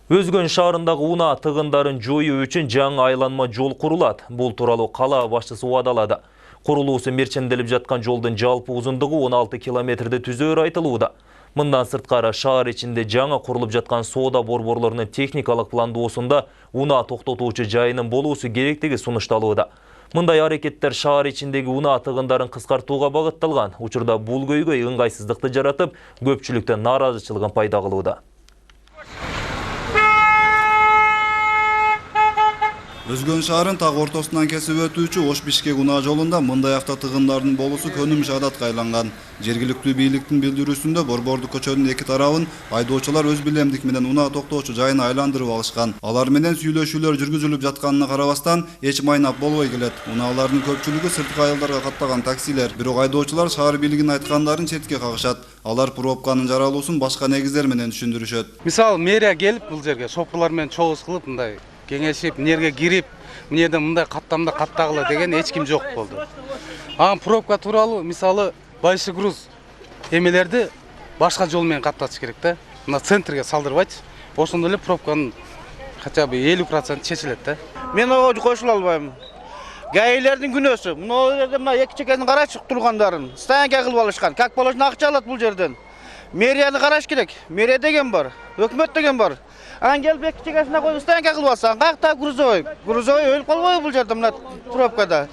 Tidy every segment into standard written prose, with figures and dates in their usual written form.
Өзгөн шаарындагы унаа тыгындарын жоюу үчүн жаңы айланма жол курулат. Бул тууралуу кала башчысы убадалады. Курулуусу мерченделип жаткан жолдун жалпы узундугу 16 километрди түзөөрү айтылууда. Мындан сырткары шаар ичинде жаңы курулуп жаткан соода борборлорунун техникалык пландоосунда унаа токтотуучу жайынын болуусу керектиги сунушталууда. Мындай аракеттер шаар ичиндеги унаа тыгындарын кыскартууга багытталган. Учурда бул көйгөй ыңгайсыздыкты жаратып, көпчүлүктүн нааразычылыгын пайда кылууда. Өзгөн шаарын так ортосунан кесип өтүүчү Ош-Бишкек унаа жолунда мындай автотыгындардын болуусу көнүмүш адатка айланган. Жергиликтүү бийликтин билдирүүсүндө Борбордук көчөнүн эки тарабын айдоочулар өз билемдик менен унаа токтоочу жайына айландырып алышкан. Алар менен сүйлөшүүлөр жүргүзүлүп жатканына карабастан эч майнап болбой келет. Унаалардын көпчүлүгү сырткы айылдарга каттаган таксилер. Бирок айдоочулар шаар бийлигинин айткандарын четке кагышат. Алар пробканын жаралуусун башка негиздер менен түшүндүрүшөт. Мисалы, мэрия келип бул жерге шопурлар менен чогуз кылып мындай кеңешип, нерге кирип, мынерде мындай каттамда каттагыла деген эч ким жок болду. Пробка тууралуу мисалы байшы груз эмелерди башка жол менен каттатыш керек да. Мына центрге салдырбайчы. Ошондо эле пробканын хотя бы 50% чечилет да. Мен ого кошула албайм. Гаилердин күнөөсү. Мына жерде мына эки чекесин карачы тургандарын стоянка кылып алышкан. Как положено акча алат бул жерден. Мэрияны караш керек. Мэрия деген бар, өкмөт деген бар. Келип эки чекесине коюп стоянка кылып алсаң, каякта грузовой? Грузовой өлүп калбайбы бул жерде мына пробкада?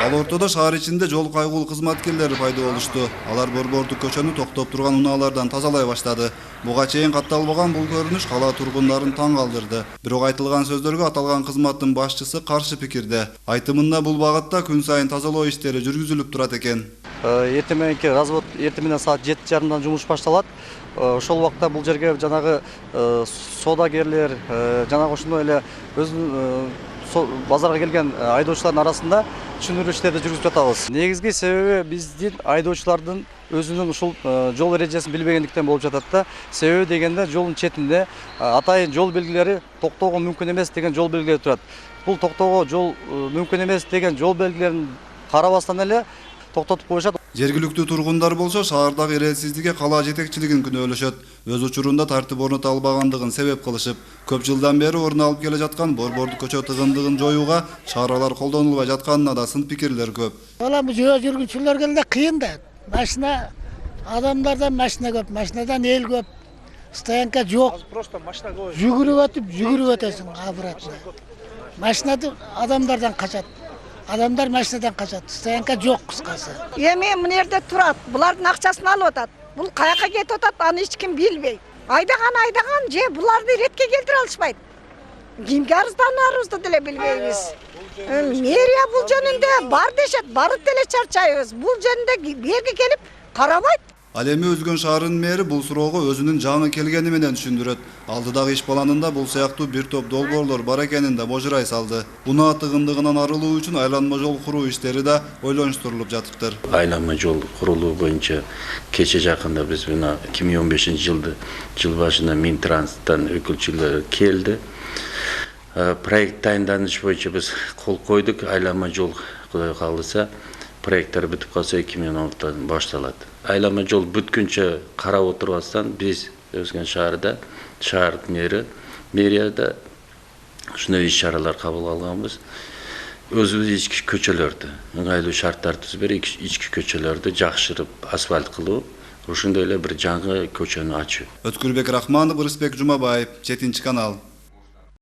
Ал ортодо шаар ичинде жол кайгуул кызматкерлери пайда болушту. Алар Борбордук көчөнү токтоп турган унаалардан тазалай баштады. Буга чейин катталбаган бул көрүнүш кала тургундарын таң калтырды. Бирок айтылган сөздөргө аталган кызматтын башчысы каршы пикирде. Айтымында бул багытта күн сайын тазалоо иштери жүргүзүлүп турат экен. Эртең мененки развод эртең менен саат 7:30 жумуш башталат. Ошол убакта бул жерге жанагы соодагерлер, жанагы ошондой эле өзүнүн базарга келген айдоочулардын арасында түшүндүрүү иштерди жүргүзүп жатабыз. Негизги себеби биздин айдоочулардын өзүнүн ушул жол эрежесин билбегендиктен болуп жатат да. Себеби дегенде жолдун четинде атайын жол белгилери токтоого мүмкүн эмес деген жол белгилери турат. Бул токтоого жол мүмкүн эмес деген жол белгилерин карабастан эле токтотуп коюшат. Жергиликтүү тургундар болсо шаардагы ирелсиздикке кала жетекчилигин күнөөлөшөт. Өз учурунда тартип орното албагандыгын себеп кылышып, көп жылдан бери орун алып келе жаткан Борбордук көчө тыгындыгын жоюуга чаралар колдонулбай жатканына да сын пикирлер көп. Бул жөө жүргүнчүлөргө да кыйын да. Машина адамдардан машина көп, машинадан эл көп. Стоянка жок. Жүгүрүп өтөсүң обратно. Машинады адамдардан качат. Адамдар машинадан качат. Стоянка жок кыскасы. Эми мына жерде турат. Булардын акчасын алып атат. Бул каяка кетип атат, аны эч ким билбейт. Айдаган же буларды ретке келтире алышпайт. Кимге арызданарыбызды деле билбейбиз. Мэрия бул жөнүндө бар дешет, барып деле чарчайбыз. Бул жөнүндө берге келип карабайт. Ал эми Өзгөн шаарынын мэри бул суроого өзүнүн жаңы келгени менен түшүндүрөт. Алдыдагы иш планында бул сыяктуу бир топ долбоорлор бар экенин да божурай салды. Унаа тыгындыгынан арылуу үчүн айланма жол куруу иштери да ойлонуштурулуп жатыптыр. Айланма жол курулуу боюнча кече жакында биз мына 2015-жылды жыл башында Минтранстан өкүлчүлөр келди. Проект дайынданыш боюнча биз кол койдук. Айланма жол Кудай кааласа проекттер бүтүп калса 2016-дан башталат. Айланма жол бүткүнчө карап отурбастан биз Өзгөн шаарда, шаар мэрияда ушундай иш-чаралар кабыл алганбыз. Өзүбүз ички көчөлөрдү, ыңгайлуу шарттар түзүп берип, ички көчөлөрдү жакшырып асфальт кылуу, ошондой эле бир жаңы көчөнү ачуу. Өткүрбек Рахманов, Рыспек Жумабаев, 7 канал.